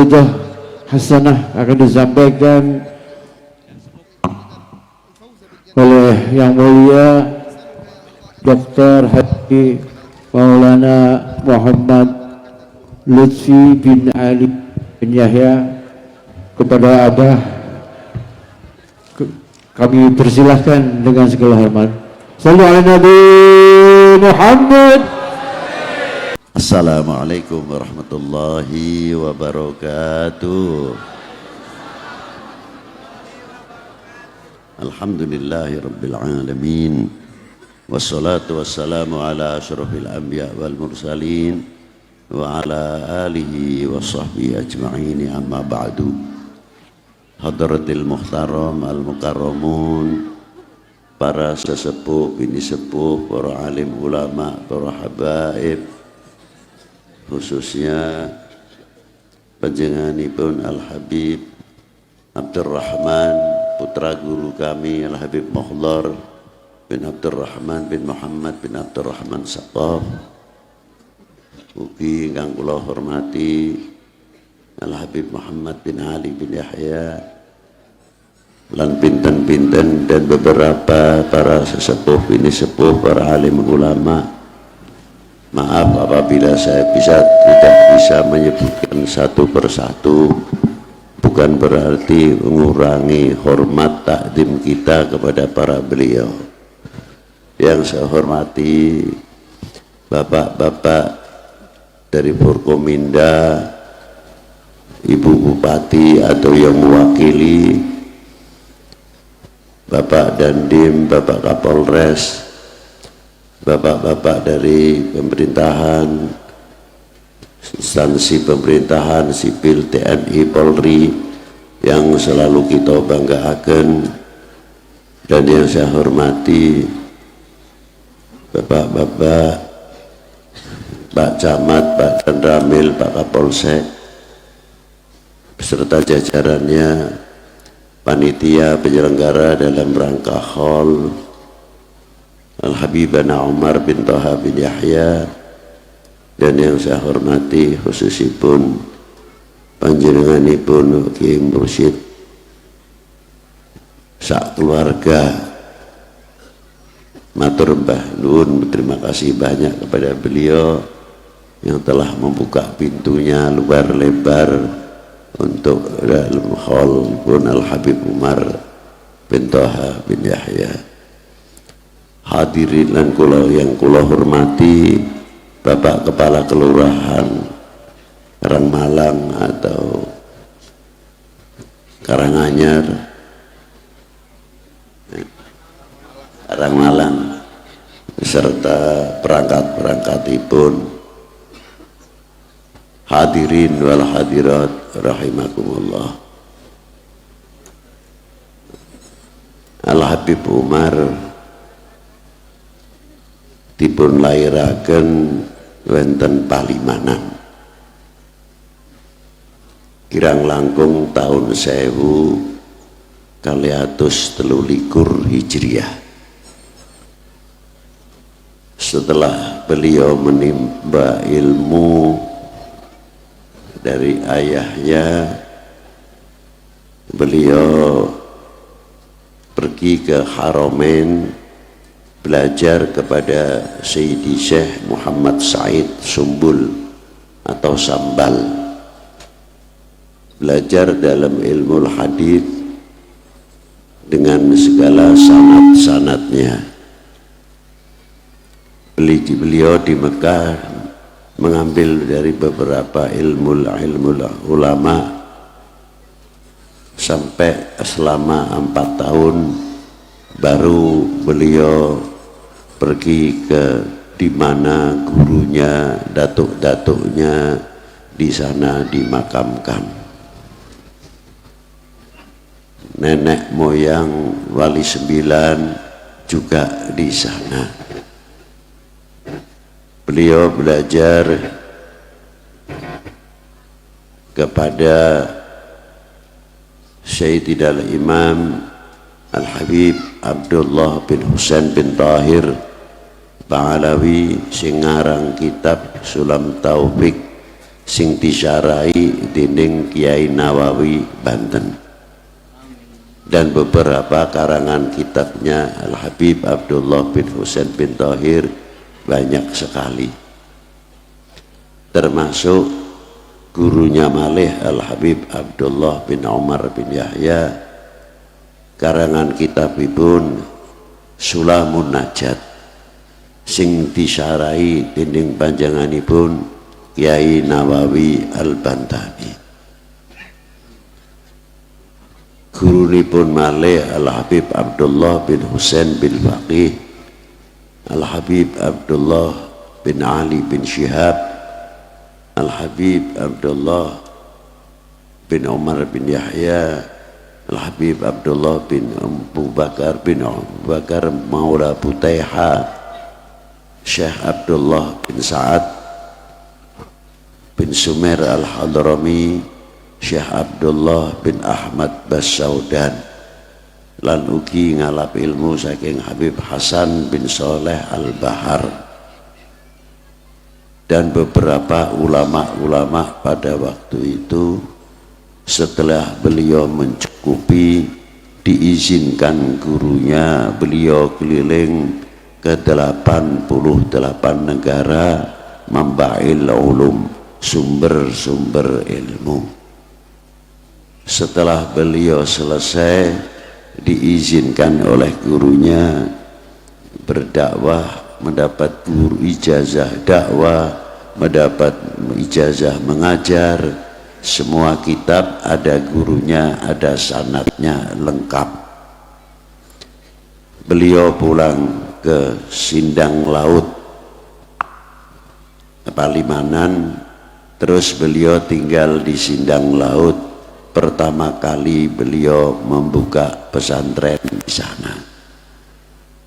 mau'izah hasanah akan disampaikan oleh Yang Mulia Dr. Haji Maulana Muhammad Lutfi bin Ali bin Yahya. Kepada Abah kami persilahkan dengan segala hormat. Sallu ala Nabi Muhammad. Assalamualaikum warahmatullahi wabarakatuh. Alhamdulillahi rabbil alamin. Wassalatu wassalamu ala asyrafil anbiya wal mursalin wa ala alihi wa sahbihi ajma'in, amma ba'du. Hadratil muhtaram al mukarramun, para sesepuh, bini sepuh, para alim ulama, para habaib, khususnya panjenenganipun Al Habib Abdurrahman, putra guru kami Al Habib Mukhlar bin Abdurrahman bin Muhammad bin Abdurrahman Saqaf. Ugi ingkang kula hormati Al Habib Muhammad bin Ali bin Yahya lan pinten-pinten dan beberapa para sesepuh, bini sepuh, para alim ulama. Maaf apabila saya tidak bisa menyebutkan satu persatu, bukan berarti mengurangi hormat takdim kita kepada para beliau. Yang saya hormati bapak-bapak dari Forkominda, Ibu Bupati atau yang mewakili, Bapak Dandim, Bapak Kapolres, bapak-bapak dari pemerintahan, instansi pemerintahan sipil, TNI, Polri yang selalu kita banggakan, dan yang saya hormati bapak-bapak, Pak Camat, Pak Danramil, Pak Kapolsek beserta jajarannya, panitia penyelenggara dalam rangka haul Al-Habibana Umar bin Thaha bin Yahya, dan yang saya hormati khususipun panjenenganipun Kiai Mursyid sak keluarga. Matur mbah nuwun, terima kasih banyak kepada beliau yang telah membuka pintunya luar lebar untuk dalam hall pun Al-Habib Umar bin Thaha bin Yahya. Hadirin lan kula yang kula hormati, Bapak Kepala Kelurahan Karangmalang atau Karanganyar, Karangmalang, beserta perangkat-perangkatipun. Hadirin wal hadirat rahimakumullah. Al-Habib Umar dipun lairaken wonten Palimanan kirang langkung tahun 1423 Hijriah. Setelah beliau menimba ilmu dari ayahnya, beliau pergi ke Haramain belajar kepada Sayyidi Syekh Muhammad Said Sumbul atau Sambal, belajar dalam ilmu hadis dengan segala sanad-sanadnya. Beliau di Mekah mengambil dari beberapa ilmu ulama sampai selama 4 tahun, baru beliau pergi ke di mana gurunya, datuk-datuknya di sana dimakamkan. Nenek moyang Wali Sembilan juga di sana. Beliau belajar kepada Sayyidina Imam Al-Habib Abdullah bin Husain bin Tahir Ba'alawi, sing ngarang kitab Sulam Taufik sing disyarai dening Kiai Nawawi Banten, dan beberapa karangan kitabnya Al Habib Abdullah bin Husain bin Thohir banyak sekali, termasuk gurunya malih Al Habib Abdullah bin Umar bin Yahya karangan kitabipun Sulamun Najat sing disyarai dening panjenenganipun Kiai Nawawi Al-Bantani. Gurunipun malih Al Habib Abdullah bin Husain bin Faqih, Al Habib Abdullah bin Ali bin Syihab, Al Habib Abdullah bin Umar bin Yahya, Al Habib Abdullah bin Abu Bakar bin Abu Bakar Maula Butaiha, Syekh Abdullah bin Sa'ad bin Sumer Al-Hadrami, Syekh Abdullah bin Ahmad Bassaudan, lan ugi ngalap ilmu saking Habib Hasan bin Soleh Al-Bahar, dan beberapa ulama-ulama pada waktu itu. Setelah beliau mencukupi, diizinkan gurunya, beliau keliling ke 88 negara memba'il ulum, sumber-sumber ilmu. Setelah beliau selesai, diizinkan oleh gurunya berdakwah, mendapat guru ijazah dakwah, mendapat ijazah mengajar. Semua kitab ada gurunya, ada sanadnya lengkap. Beliau pulang ke Sindang Laut Palimanan, terus beliau tinggal di Sindang Laut. Pertama kali beliau membuka pesantren di sana.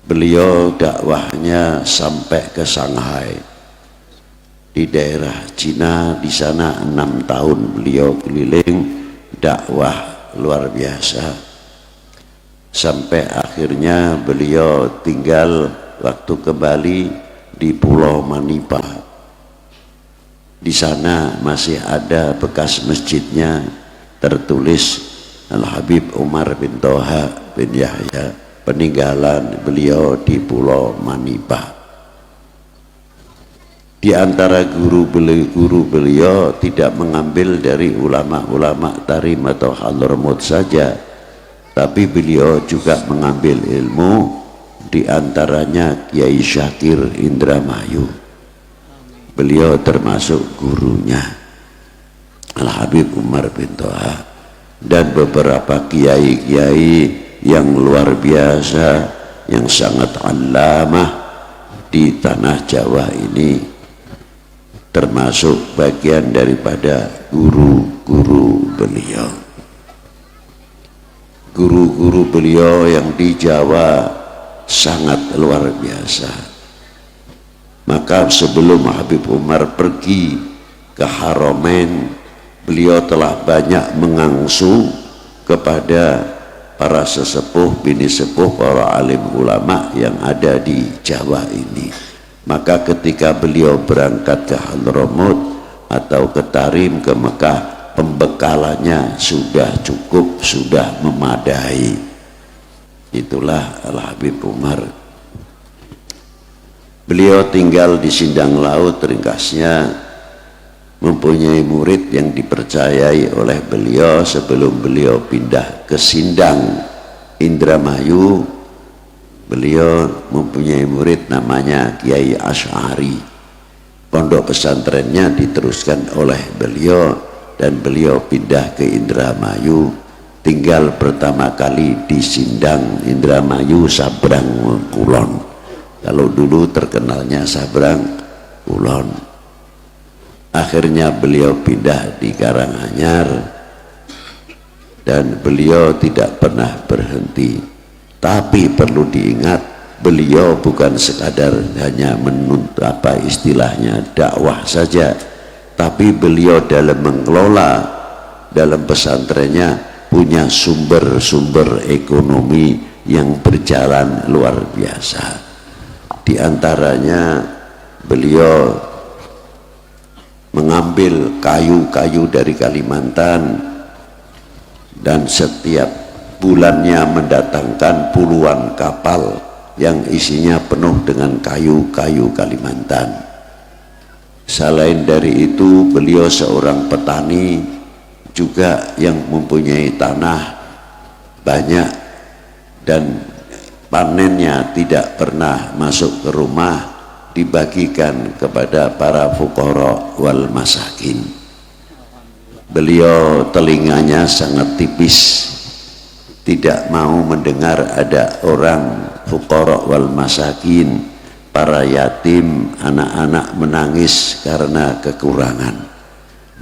Beliau dakwahnya sampai ke Shanghai, di daerah Cina. Di sana 6 tahun beliau keliling dakwah luar biasa, sampai akhirnya beliau tinggal waktu ke Bali di Pulau Manipa. Di sana masih ada bekas masjidnya, tertulis Al Habib Umar bin Toha bin Yahya, peninggalan beliau di Pulau Manipa. Di antara guru beliau tidak mengambil dari ulama-ulama Tarim atau Hadramaut saja, tapi beliau juga mengambil ilmu di antaranya Kiai Syakir Indramayu. Beliau termasuk gurunya Al Habib Umar bin Toha, dan beberapa kiai-kiai yang luar biasa, yang sangat alamah di tanah Jawa ini, termasuk bagian daripada guru-guru beliau. Guru-guru beliau yang di Jawa sangat luar biasa. Maka sebelum Habib Umar pergi ke Haramain, beliau telah banyak mengangsu kepada para sesepuh, bini sepuh, para alim ulama yang ada di Jawa ini. Maka ketika beliau berangkat ke Hadramaut atau ke Tarim, ke Mekah, pembekalannya sudah cukup, sudah memadai. Itulah Al Habib Umar. Beliau tinggal di Sindang Laut, ringkasnya mempunyai murid yang dipercayai oleh beliau sebelum beliau pindah ke Sindang Indramayu. Beliau mempunyai murid namanya Kiai Asy'ari. Pondok pesantrennya diteruskan oleh beliau, dan beliau pindah ke Indramayu. Tinggal pertama kali di Sindang Indramayu, Sabrang Kulon. Kalau dulu terkenalnya Sabrang Kulon. Akhirnya beliau pindah di Karanganyar, dan beliau tidak pernah berhenti. Tapi perlu diingat, beliau bukan sekadar hanya menuntut istilahnya dakwah saja, tapi beliau dalam mengelola dalam pesantrennya punya sumber-sumber ekonomi yang berjalan luar biasa. Di antaranya beliau mengambil kayu-kayu dari Kalimantan dan setiap bulannya mendatangkan puluhan kapal yang isinya penuh dengan kayu-kayu Kalimantan. Selain dari itu, beliau seorang petani juga yang mempunyai tanah banyak dan panennya tidak pernah masuk ke rumah, dibagikan kepada para fuqara wal masakin. Beliau telinganya sangat tipis, tidak mau mendengar ada orang fuqara wal masakin, para yatim, anak-anak menangis karena kekurangan.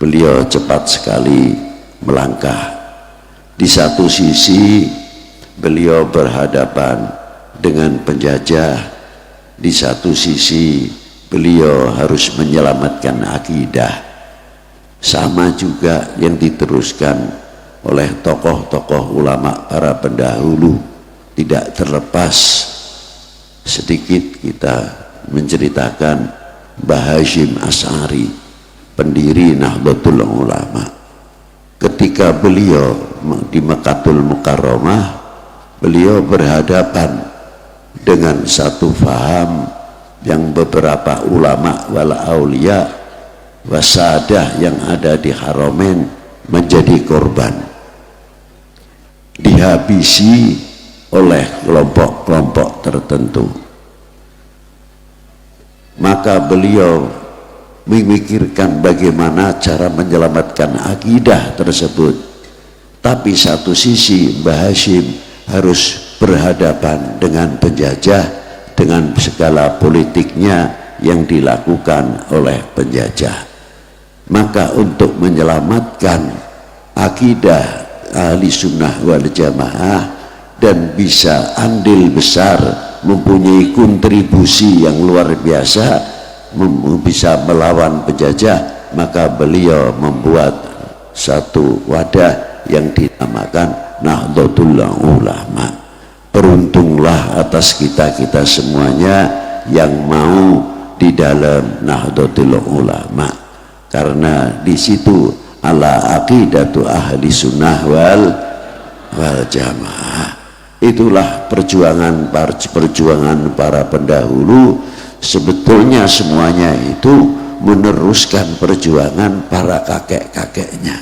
Beliau cepat sekali melangkah. Di satu sisi beliau berhadapan dengan penjajah, di satu sisi beliau harus menyelamatkan akidah. Sama juga yang diteruskan oleh tokoh-tokoh ulama para pendahulu. Tidak terlepas sedikit kita menceritakan Mbah Hasyim Asy'ari, pendiri Nahdlatul Ulama. Ketika beliau di Mekkatul Mukarramah, beliau berhadapan dengan satu faham yang beberapa ulama wal aulia wasadah yang ada di Haramain menjadi korban, dihabisi oleh kelompok-kelompok tertentu. Maka beliau memikirkan bagaimana cara menyelamatkan akidah tersebut. Tapi satu sisi Mbah Hasyim harus berhadapan dengan penjajah, dengan segala politiknya yang dilakukan oleh penjajah. Maka untuk menyelamatkan akidah ahli sunnah wal jamaah dan bisa andil besar, mempunyai kontribusi yang luar biasa, bisa melawan penjajah, maka beliau membuat satu wadah yang dinamakan Nahdlatul Ulama. Beruntunglah atas kita semuanya yang mau di dalam Nahdlatul Ulama, karena di situ ala aqidatu ahli sunnah wal jamaah. Itulah perjuangan para pendahulu. Sebetulnya semuanya itu meneruskan perjuangan para kakek-kakeknya.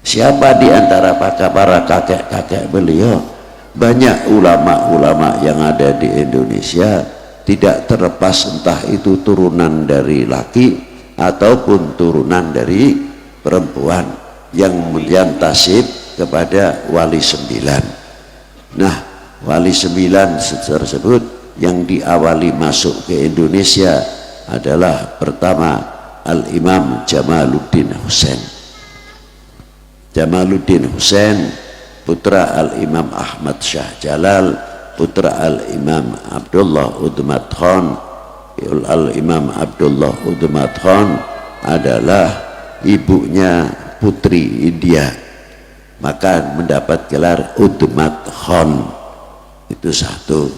Siapa di antara para kakek-kakek beliau? Banyak ulama-ulama yang ada di Indonesia, tidak terlepas entah itu turunan dari laki ataupun turunan dari perempuan, yang menyantasib kepada Wali Sembilan. Nah, Wali Sembilan tersebut yang diawali masuk ke Indonesia adalah pertama Al-Imam Jamaluddin Husain. Jamaluddin Husain putra Al-Imam Ahmad Shah Jalal, putra Al-Imam Abdullah Udmat Khan. Al-Imam Abdullah Udmat Khan adalah ibunya putri India, maka mendapat gelar Udmat Khan. Itu satu.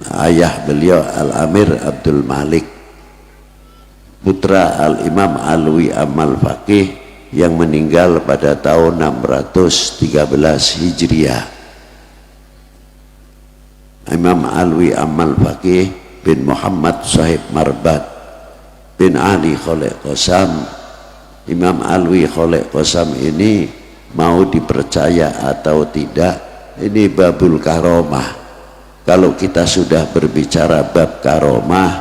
Ayah beliau Al-Amir Abdul Malik, putra Al-Imam Alwi Amal Faqih yang meninggal pada tahun 613 Hijriah. Imam Alwi Amal Faqih bin Muhammad Sahib Marbat bin Ali Khalid Qasam. Imam Alwi Khalid Qasam ini mau dipercaya atau tidak, ini babul karomah. Kalau kita sudah berbicara bab karomah,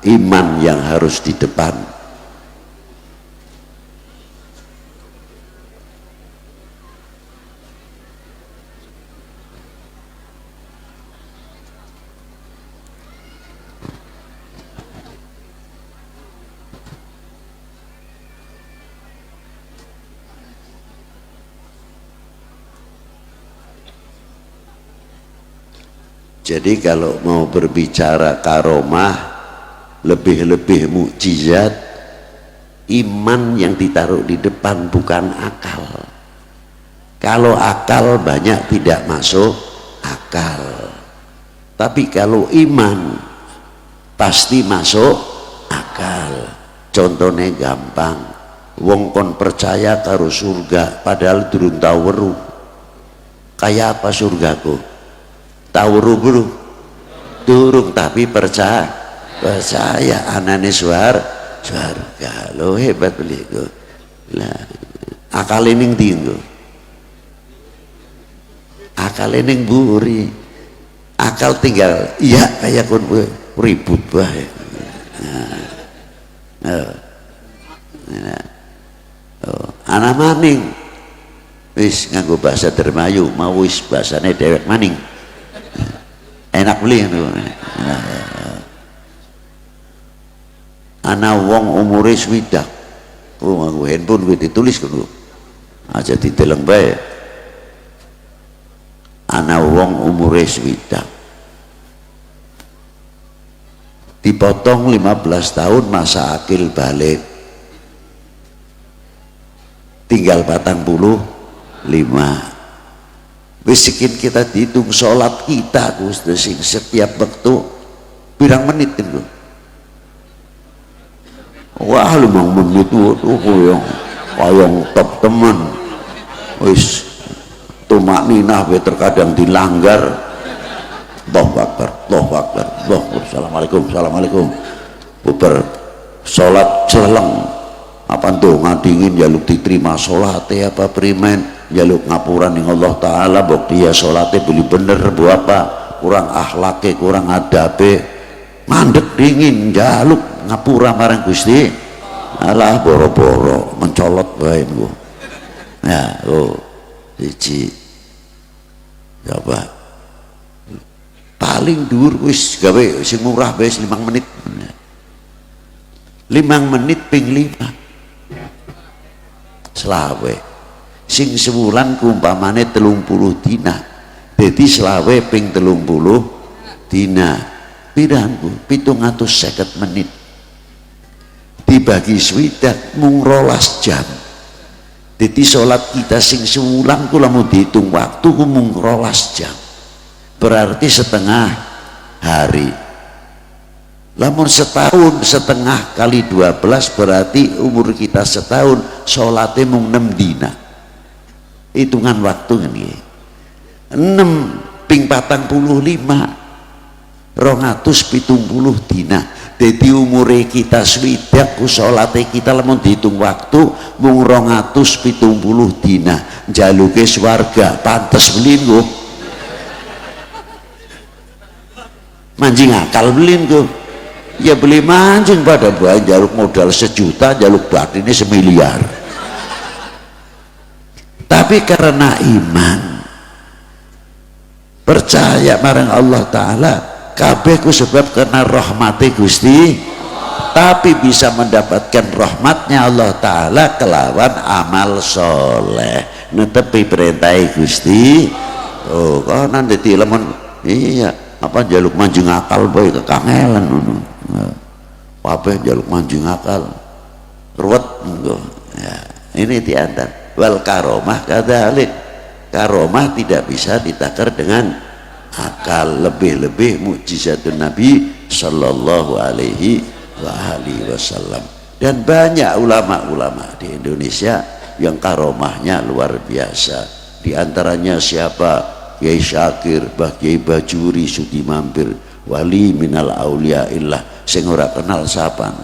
iman yang harus di depan. Jadi kalau mau berbicara karomah, lebih-lebih mukjizat, iman yang ditaruh di depan, bukan akal. Kalau akal banyak tidak masuk akal, tapi kalau iman pasti masuk akal. Contohnya gampang, wong kon percaya karo surga padahal durung tau weruh. Kayak apa surgaku? Tau weruh bro? Durung, tapi percaya anane surga. Lo hebat beliau. Lah akal ning tinggo. Akal ning buri. Akal tinggal iya kayak kon ribut bae. Anak maning wis nganggo bahasa Dermayu mau wis bahasane dewek maning enak beli ana wong umure swidak nganggo handphone kuwi ditulis kudu aja diteleng bae ana wong umure swidak dipotong 15 tahun masa akil balik tinggal 45 wis sekin kita dihitung sholat kita Gusti sing setiap waktu pirang menit itu wah 5 menit waduh koyong top teman wis tumak ninah terkadang dilanggar Allahu Akbar Assalamualaikum bubar sholat celeng apa ndonga dingin jaluk diterima sholatnya apa primen jaluk ngapuran ning Allah Ta'ala bok dia sholatnya beli bener bu apa kurang akhlaknya kurang adabe mandek dingin jaluk ngapura marang Gusti alah boro-boro mencolot bae niku ya siji coba paling dhuwur wis gawe sing murah bae 5 menit 5 menit ping 5 selawe sing sewulan kumpamane 30 dina jadi selawe ping 30 dina pirangku 750 menit dibagi swidak mung 12 jam jadi sholat kita sing sewulan kula mau dihitung waktu mung 12 jam berarti setengah hari lamun setahun setengah kali 12 berarti umur kita setahun sholatnya mung 6 dina hitungan waktu ini 6 ping 45 270 dina jadi umur kita swidak sholatnya kita lamun dihitung waktu mung 270 dina jaluke swarga pantes belinggo mancing akal belinggo ya beli mancing pada bahan jaluk modal 1 juta jaluk batinnya 1 miliar tapi karena iman percaya marang Allah Ta'ala kabeh ku sebab karena rahmati Gusti tapi bisa mendapatkan rahmatnya Allah Ta'ala kelawan amal soleh netepi perintah Gusti kau nanti lemon iya apa jaluk mancing akal bae kekangelan apa jaluk mancing akal ruwet ya, ini diantar wal karomah kadzalik karomah tidak bisa ditakar dengan akal lebih-lebih mukjizatun Nabi sallallahu alaihi wasallam dan banyak ulama-ulama di Indonesia yang karomahnya luar biasa diantaranya siapa Kiai Syakir, Bah Kiai Bajuri, Sudi Mampir, wali minal aulia illah, sing ora kenal sapaan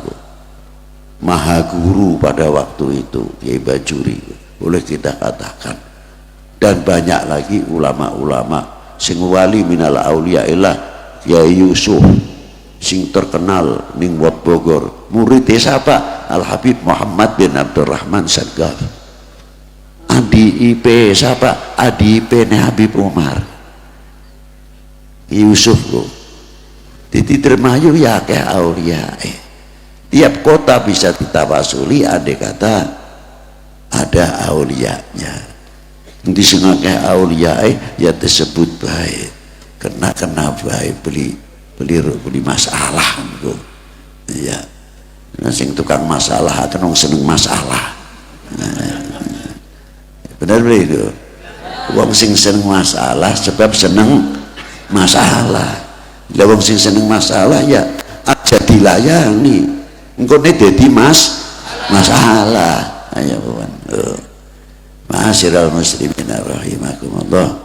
maha guru pada waktu itu Kiai Bajuri boleh kita katakan dan banyak lagi ulama-ulama sing wali minal aulia illah Kiai Yusuf sing terkenal ning Wab Bogor muridnya siapa Al Habib Muhammad bin Abdurrahman Sagaf Adi IP siapa? Adi IP ne Habib Umar Yusuf kok di Dermayu ya kayak aulia tiap kota bisa ditawasuli andai kata ada aulianya di sengake aulia ya tersebut baik kena baik beli masalah kok ya sing tukang masalah akan seneng masalah benar itu wong sing seneng masalah sebab seneng masalah lah wong sing seneng masalah ya aja dilayani engko ne dadi masalah. Ayo kawan. Ma'asyiral muslimin rahimakumullah.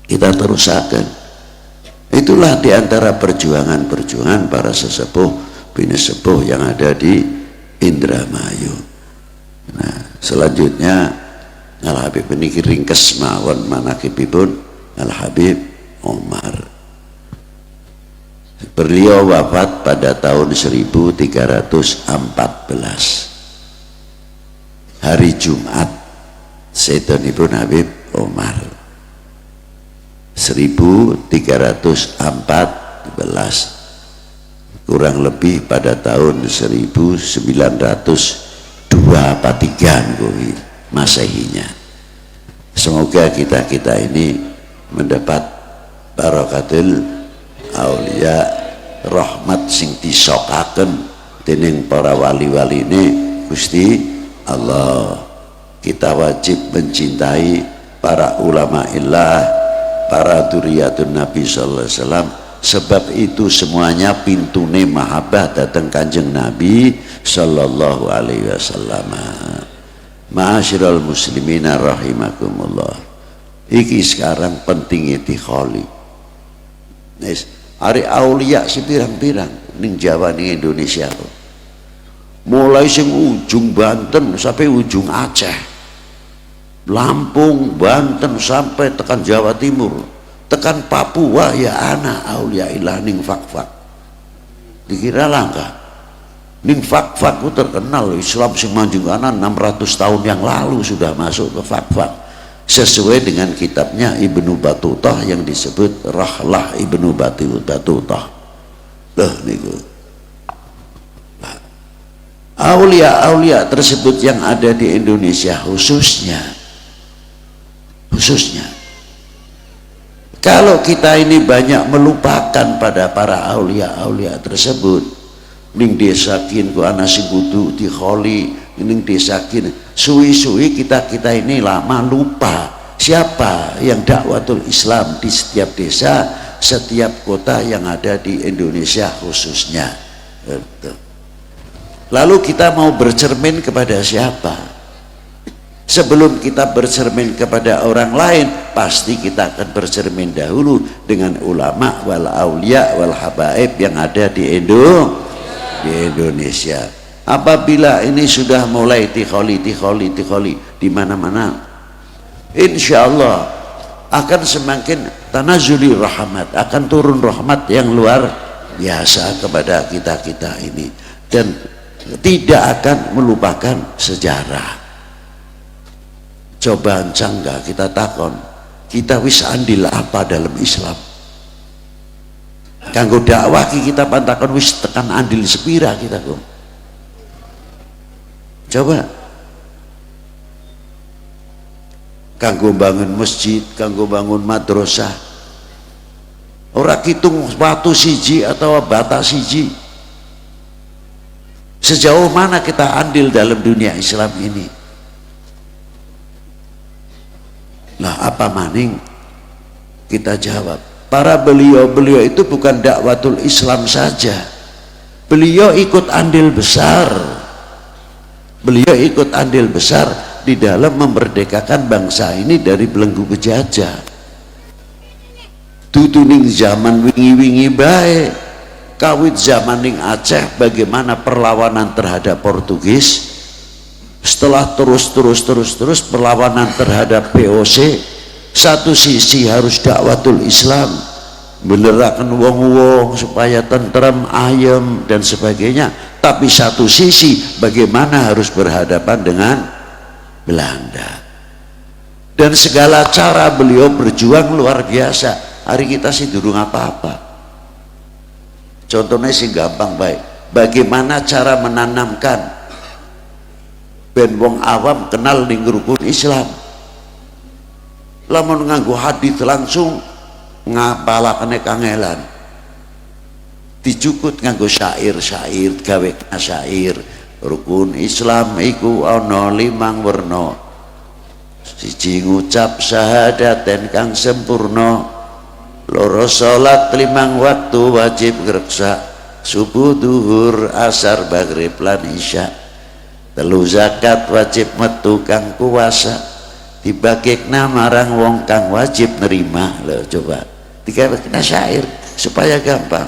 Kita terusakan. Itulah diantara perjuangan-perjuangan para sesepuh bini sepuh yang ada di Indramayu. Nah, selanjutnya Al Habib ini ringkes mawon manakibipun Al Habib Umar. Beliau wafat pada tahun 1314 hari Jumat. Sedanipun Habib Umar 1314, kurang lebih pada tahun 1902 Masehinya. Semoga kita ini mendapat barakatul aulia, rahmat sing disokaken dening para wali-wali ini Gusti Allah. Kita wajib mencintai para ulama illah, para dzurriyyatun Nabi sallallahu alaihi wasallam, sebab itu semuanya pintune mahabbah datang Kanjeng Nabi sallallahu alaihi wasallam. Ma'asyiral muslimina rahimakumullah. Iki sekarang pentingnya dikholi. Hari aulia sepirang-pirang ning Jawa ning Indonesia. Mulai sing ujung Banten sampai ujung Aceh, Lampung, Banten sampai tekan Jawa Timur, tekan Papua, ya anak aulia ilah ning fak-fak. Dikira langka. Ning fak-fak itu terkenal Islam sing manjunganan 600 tahun yang lalu sudah masuk ke fak-fak. Sesuai dengan kitabnya Ibnu Battuta yang disebut Rahlah Ibnu Battuta. Loh niku. Aulia-aulia tersebut yang ada di Indonesia khususnya kalau kita ini banyak melupakan pada para aulia-aulia tersebut, ning desakin ku ana sing kudu dikholi, ning desakin suwi-suwi kita ini lama lupa siapa yang dakwatul Islam di setiap desa, setiap kota yang ada di Indonesia khususnya. Lalu kita mau bercermin kepada siapa? Sebelum kita bercermin kepada orang lain, pasti kita akan bercermin dahulu dengan ulama wal aulia wal habaib yang ada di Indonesia. Apabila ini sudah mulai tikholi di mana-mana, insya Allah akan semakin tanazuli rahmat, akan turun rahmat yang luar biasa kepada kita ini, dan tidak akan melupakan sejarah. Coba cangga kita takon, kita wis andil apa dalam Islam? Kanggo dakwah kita pantakon wis tekan andil sepira kita kok. Coba kanggo bangun masjid, kanggo bangun madrasah, ora kitung watu siji atau bata siji. Sejauh mana kita andil dalam dunia Islam ini? Lah apa maning kita jawab, para beliau itu bukan dakwatul Islam saja, beliau ikut andil besar di dalam memerdekakan bangsa ini dari belenggu penjajah. Tutuning zaman wingi-wingi bae, kawit zaman ning Aceh bagaimana perlawanan terhadap Portugis, setelah terus perlawanan terhadap POC. Satu sisi harus dakwatul Islam, menerakan wong-wong supaya tentrem, ayem dan sebagainya, tapi satu sisi bagaimana harus berhadapan dengan Belanda, dan segala cara beliau berjuang luar biasa. Hari kita sih durung apa-apa. Contohnya sih gampang baik, bagaimana cara menanamkan ben wong awam kenal ning rukun Islam. Lamun nganggo hadis langsung ngapalakane kangelan, dijukut nganggo syair gawe syair. Rukun Islam iku ana 5 werna, siji ngucap syahadaten kang sempurna, loro salat 5 waktu wajib ngreksa, subuh duhur asar maghrib lan isya telu zakat wajib metu kang kuasa dibagekna marang wong kang wajib nerima. Lho coba dikena syair supaya gampang.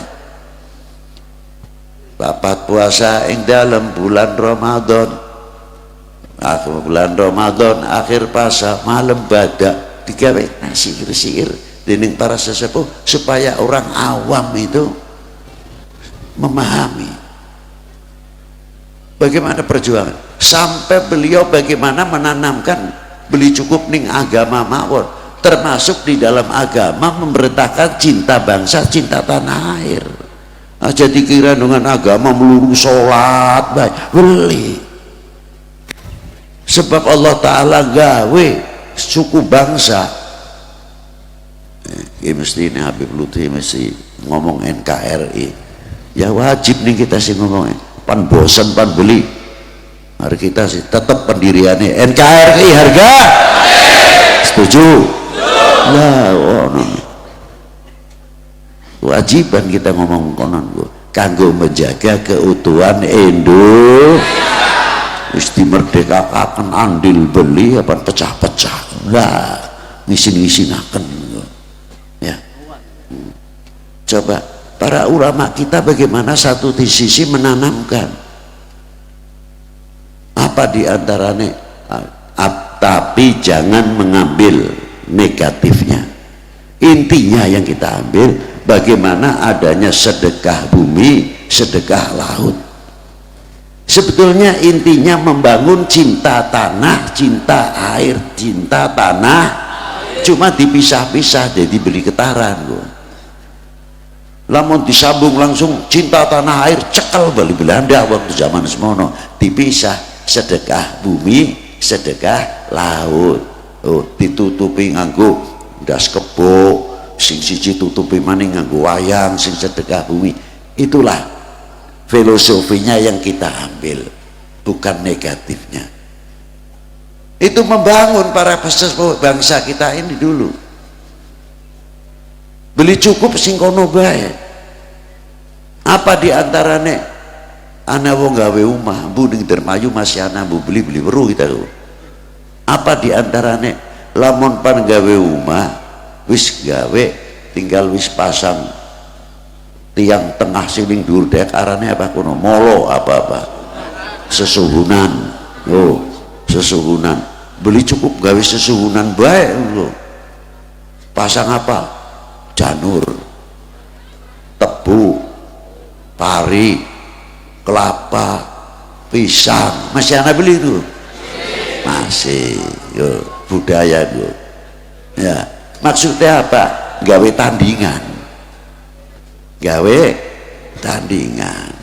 Papat puasa ing dalam bulan Ramadan, bulan Ramadan akhir puasa malam badak digawe sihir-sihir dening para sesepuh supaya orang awam itu memahami bagaimana perjuangan. Sampai beliau bagaimana menanamkan beli cukup ning agama mawon, termasuk di dalam agama memberitakan cinta bangsa, cinta tanah air. Aja dikira dengan agama melulu sholat baik beli, sebab Allah Ta'ala gawe suku bangsa. Mesti ini Habib Lutfi mesti ngomong NKRI, ya wajib nih kita sih ngomongnya. Pan bosan pan beli, mari kita sih tetap pendiriannya NKRI harga. Setuju? Lah, wajiban kita ngomong konon kanggo menjaga keutuhan wis dimerdekakan andil beli apa pecah-pecah lah ngisin-ngisinaken ya. Coba para ulama kita bagaimana satu di sisi menanamkan apa diantaranya, tapi jangan mengambil negatifnya. Intinya yang kita ambil bagaimana adanya sedekah bumi, sedekah laut. Sebetulnya intinya membangun cinta tanah, cinta air, cinta tanah, cuma dipisah-pisah jadi beli getaran kok. Lamun disambung langsung cinta tanah air cekel bali Belanda waktu zaman semono, dipisah sedekah bumi, sedekah laut. Oh, ditutupi nganggo das kebo, sing siji tutupi maning nganggo wayang, sing sedekah bumi. Itulah filosofinya yang kita ambil, bukan negatifnya. Itu membangun para bangsa kita ini dulu. Beli cukup sing kono bae. Apa diantarane ana wong gawe omah, mbu ning Dermayu masih ana mbu beli weruh kita lho. Apa diantarane lamun pan gawe omah wis gawe tinggal wis pasang tiang tengah siling dhuwur dek arane apa kono molo apa-apa sesuhunan. Oh, sesuhunan. Beli cukup gawe sesuhunan bae lho. Pasang apa? Janur, tebu, pari, kelapa, pisang. Masih anak beli itu? Masih. Yo, budaya yo. Ya, maksudnya apa? Gawe tandingan. Gawe tandingan.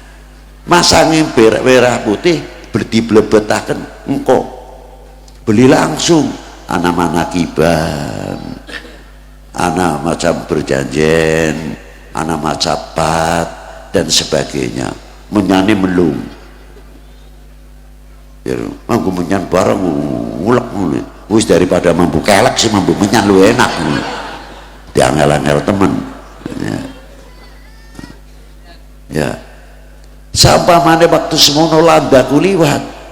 Masangin merah putih diblebetaken engko. Beli langsung ana manakiban, ana macam berjanjen, ana macapat dan sebagainya. Menyane melung. Ya, mampu menyan bareng ngulek ngene. Wis daripada mampu kelek sih mampu menyan lu enak. Diangel-angel temen. Ya. Ya. Sampai mana waktu semono landaku liwat.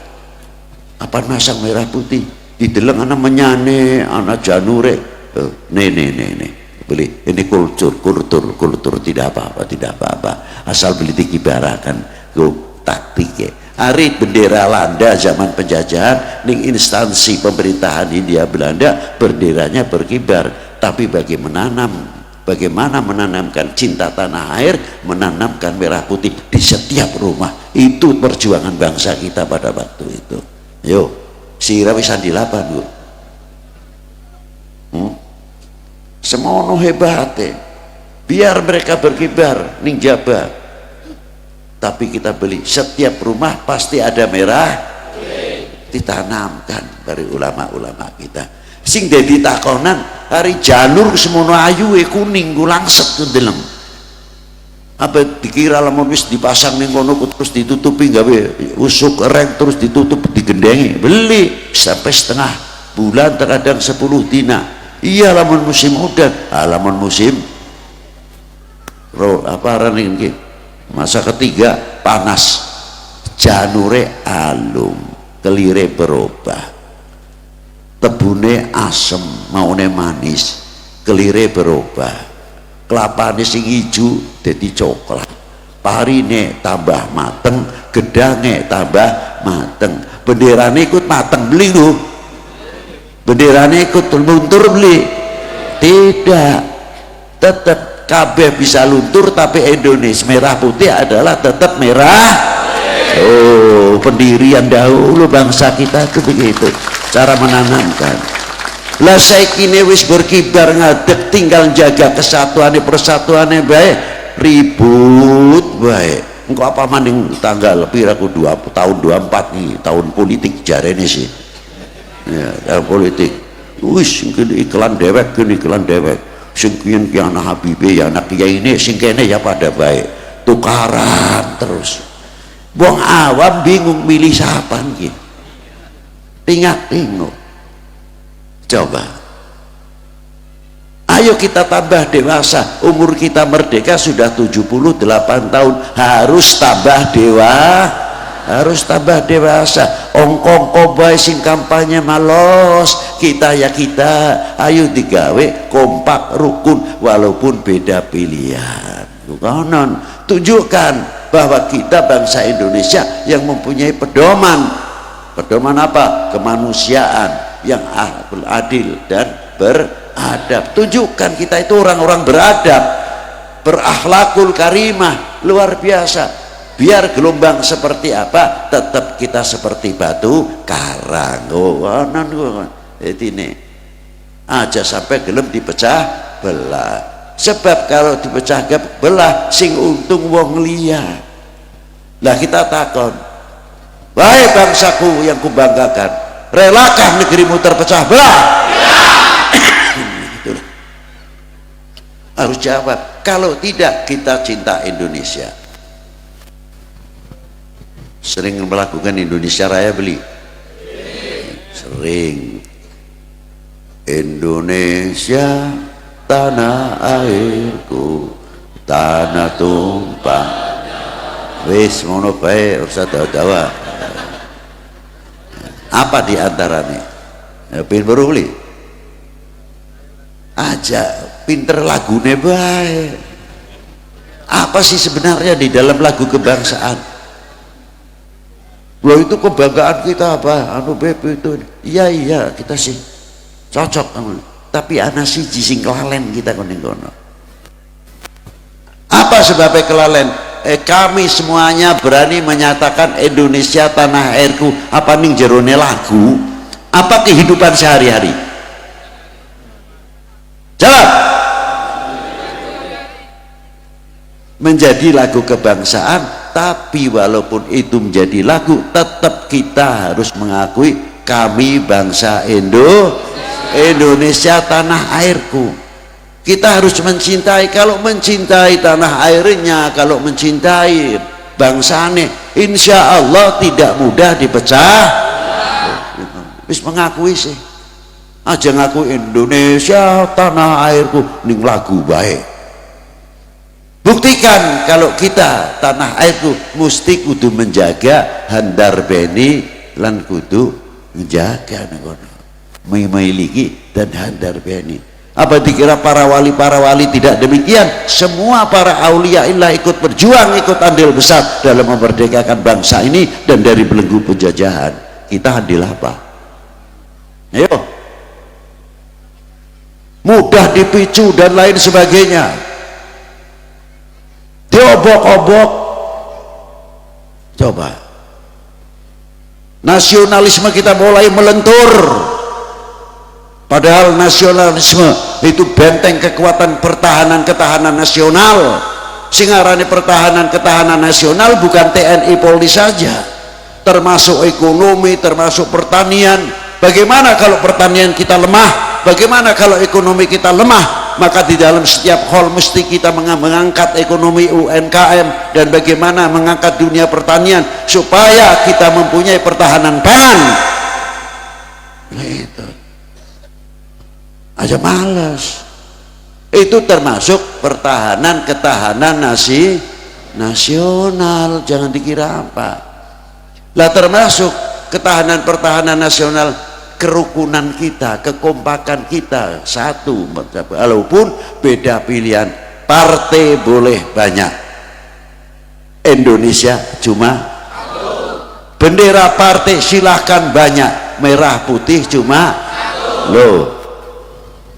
Apa masang merah putih dideleng ana menyane, ana janure. Nih beli ini kultur tidak apa-apa asal beli dikibarakan go taktik. Hari bendera Belanda zaman penjajahan ning instansi pemerintahan Hindia Belanda benderanya berkibar, tapi bagaimana menanamkan cinta tanah air, menanamkan merah putih di setiap rumah. Itu perjuangan bangsa kita pada waktu itu. Yo sira wisan dilapan Bu. Semono hebatnya biar mereka berkibar ning jaba, tapi kita beli setiap rumah pasti ada merah ditanamkan dari ulama-ulama kita. Sing dadi takonan hari janur semono ayu kuning ku langsep ndelem. Apa dikira lamun wis dipasang ning kono terus ditutupi gawe usuk reng terus ditutup digendengi. Beli sampai setengah bulan, terkadang 10 dina. Iya lamun musim udan, lamun musim apa running Masa ketiga panas, janure alum, kelire berubah, tebune asem, maune manis, kelire berubah, kelapane sing ijo dadi coklat, parine tambah mateng, gedange tambah mateng, benderane ikut mateng beli lho, benderane ikut luntur beli tidak, tetap kabeh bisa luntur, tapi Indonesia merah putih adalah tetap merah. Oh, pendirian dahulu bangsa kita itu begitu cara menanamkan. Lah saiki wis berkibar ngadeg, tinggal jaga kesatuane persatuane baik, ribut baik. Engko apa maning tanggal piraku 2 tahun 24 nih, tahun politik jarene sih. Ya, tahun politik. Wis iklan dewek gini, iklan dewek. Sing kiyen ki anak Habibe ya anak kiai ini, sing kene ya pada baik, tukaran terus. Wong awam bingung milih siapa nggih. Tingak-tinguk. Coba. Ayo kita tambah dewasa, umur kita merdeka sudah 78 tahun, harus tambah harus tambah dewasa. Ongkong bae sing kampanye malos, kita ya kita, ayo digawe kompak rukun walaupun beda pilihan. Konon tunjukkan bahwa kita bangsa Indonesia yang mempunyai pedoman apa? Kemanusiaan yang adil dan beradab. Tunjukkan kita itu orang-orang beradab, berakhlakul karimah, luar biasa. Biar gelombang seperti apa, tetap kita seperti batu karang. Jadi ini aja sampai gelem dipecah belah. Sebab kalau dipecah belah, sing untung wong liya. Lah kita takon, wahai bangsaku yang kubanggakan, relakah negerimu terpecah belah? Harus jawab. Kalau tidak, kita cinta Indonesia. Sering melakukan Indonesia Raya beli? Sering. Indonesia tanah airku, tanah tumpah. Wis ngono bae, usah dawa-dawa. Apa di antaranya? Ya, pengen beruli. Aja pinter lagune bae. Apa sih sebenarnya di dalam lagu kebangsaan? Loh itu kebanggaan kita apa? Anu BP itu. Iya kita sih cocok. Tapi ana siji sing kelalen kita kono. Apa sebabnya kelalen? Kami semuanya berani menyatakan Indonesia tanah airku. Apa ning jerone lagu? Apa kehidupan sehari-hari? Jawab. Menjadi lagu kebangsaan, tapi walaupun itu menjadi lagu, tetap kita harus mengakui kami bangsa Indonesia tanah airku. Kita harus mencintai. Kalau mencintai tanah airnya, kalau mencintai bangsane, insya Allah tidak mudah dipecah. Wis mengakui sih, aja ngaku Indonesia tanah airku ning lagu baik. Buktikan kalau kita tanah airku mesti kudu menjaga handar beni lan kudu menjaga memiliki dan handar beni. Apa dikira para wali tidak demikian? Semua para aulia illah ikut berjuang, ikut andil besar dalam memerdekakan bangsa ini dan dari belenggu penjajahan. Kita andil apa? Ayo, mudah dipicu dan lain sebagainya, diobok-obok. Coba nasionalisme kita mulai melentur, padahal nasionalisme itu benteng kekuatan ketahanan nasional. Singarane ketahanan nasional bukan TNI Polri saja, termasuk ekonomi, termasuk pertanian. Bagaimana kalau pertanian kita lemah? Bagaimana kalau ekonomi kita lemah? Maka di dalam setiap hal mesti kita mengangkat ekonomi UMKM dan bagaimana mengangkat dunia pertanian supaya kita mempunyai pertahanan pangan. Nah, itu aja malas. Itu termasuk ketahanan nasional, jangan dikira apa. Lah termasuk ketahanan pertahanan nasional, kerukunan kita, kekompakan kita satu, walaupun beda pilihan. Partai boleh banyak, Indonesia cuma bendera partai silahkan banyak, merah putih cuma loh.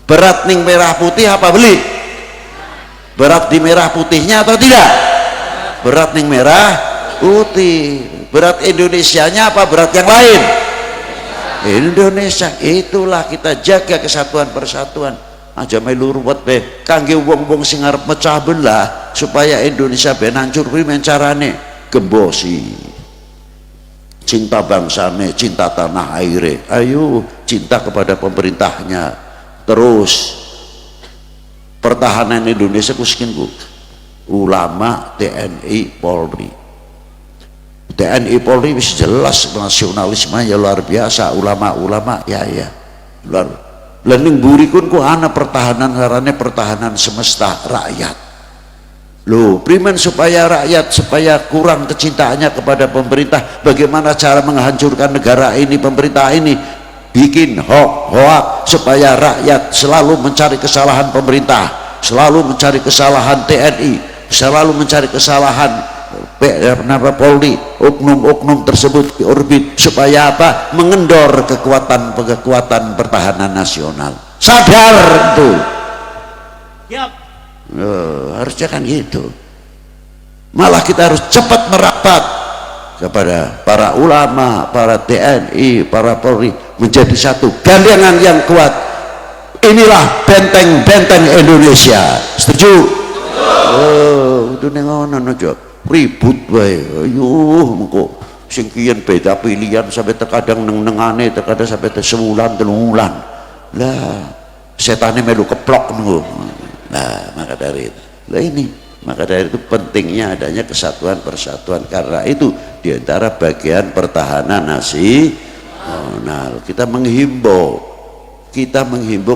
Berat ning merah putih apa beli? Berat di merah putihnya atau tidak? Berat ning merah putih. Berat Indonesianya apa berat yang lain? Indonesia. Itulah kita jaga kesatuan persatuan. Aja melu ruwet be kangge wong-wong sing arep mecah belah supaya Indonesia ben hancur kuwi men carane gembosi. Cinta bangsane, cinta tanah aire. Ayo cinta kepada pemerintahnya. Terus pertahanan Indonesia ku ulama, TNI, Polri. TNI Polri wis jelas nasionalisme ya luar biasa, ulama-ulama ya luar. Lening burikun ku ana pertahanan karane pertahanan semesta rakyat. Loh, primen supaya rakyat supaya kurang kecintaannya kepada pemerintah, bagaimana cara menghancurkan negara ini, pemerintah ini bikin hoak supaya rakyat selalu mencari kesalahan pemerintah, selalu mencari kesalahan TNI, selalu mencari kesalahan Polri, oknum-oknum tersebut di orbit supaya apa? Mengendor kekuatan pertahanan nasional. Sadar itu. Siap. Harusnya kan gitu. Malah kita harus cepat merapat kepada para ulama, para TNI, para Polri menjadi satu gandengan yang kuat. Inilah benteng-benteng Indonesia. Setuju? Oh, itu nengono aja. Ribut wae, ayo mengko sing kiyen beda pilihan sampai terkadang neng-nengane, terkadang sampai sebulan telung wulan. Lah setane melu keplok nunggu. Nah, maka dari itu pentingnya adanya kesatuan persatuan, karena itu diantara bagian pertahanan nasional. Kita menghimbau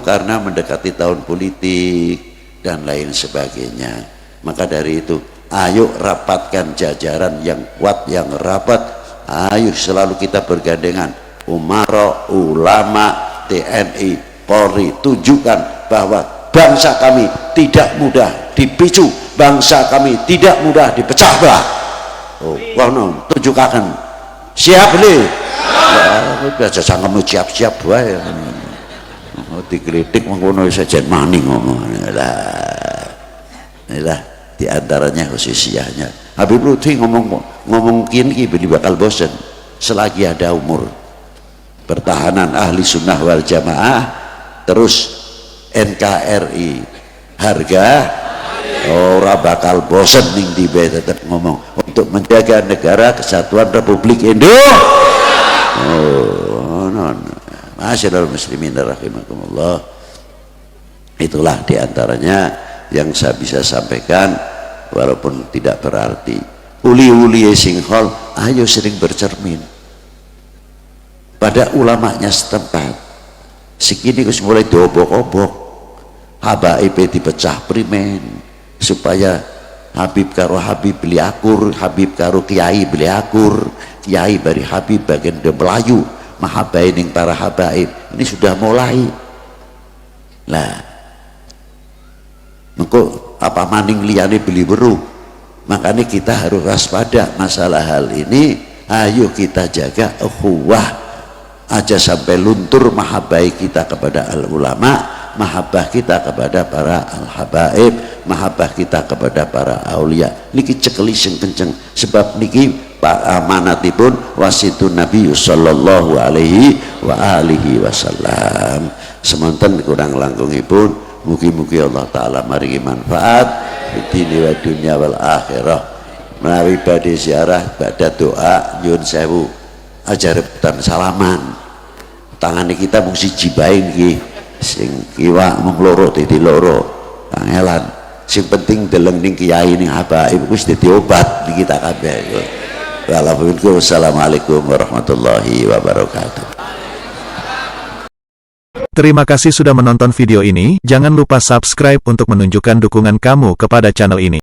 karena mendekati tahun politik dan lain sebagainya. Maka dari itu ayo rapatkan jajaran yang kuat, yang rapat. Ayo selalu kita bergandengan, umara, ulama, TNI, Polri. Tunjukkan bahwa bangsa kami tidak mudah dipicu, bangsa kami tidak mudah dipecah belah. Oh, kono tunjukkan. Siap beli? Biasa sangkemu siap-siap wae. Dikritik mengkono sajen maning ngomong. Inilah di antaranya khususiyahnya. Habib Lutfi ngomong kini beli bakal bosen selagi ada umur. Pertahanan ahli sunnah wal jamaah, terus NKRI, harga ora bakal bosen ning di tetap ngomong untuk menjaga negara kesatuan Republik Indonesia. Masyaallah muslimin rahimakumullah. Itulah diantaranya yang saya bisa sampaikan, walaupun tidak berarti. Uli-uli singhol, ayo sering bercermin pada ulamanya setempat. Sikini kus mulai diobok-obok, habaib dipecah primen supaya Habib karo Habib beli akur, Habib karo Kiai beli akur, Kiai bari Habib bagian de Melayu, mahabaining para habaib. Ini sudah mulai. Lah mengko apa maning liyane beli weruh. Makanya kita harus waspada masalah hal ini. Ayo kita jaga ukhuwah, aja sampai luntur mahabbah kita kepada al ulama, mahabbah kita kepada para al habaib, mahabbah kita kepada para aulia. Niki cekeli sing kenceng, sebab niki amanatipun wasitun Nabi sallallahu alaihi wa alihi wasallam. Semonten kurang langkungipun, mugi-mugi Allah Ta'ala maringi manfaat di dunia wal akhirah. Menawi badhe ziarah badhe doa nyuwun sewu aja rebutan salaman. Tangane kita mung siji bae niki, sing kiwa mung loro dadi loro. Kangelan. Sing penting deleng ning kiai ning habaib wis dadi obat di kita kabeh. Wassalamualaikum warahmatullahi wabarakatuh. Terima kasih sudah menonton video ini. Jangan lupa subscribe untuk menunjukkan dukungan kamu kepada channel ini.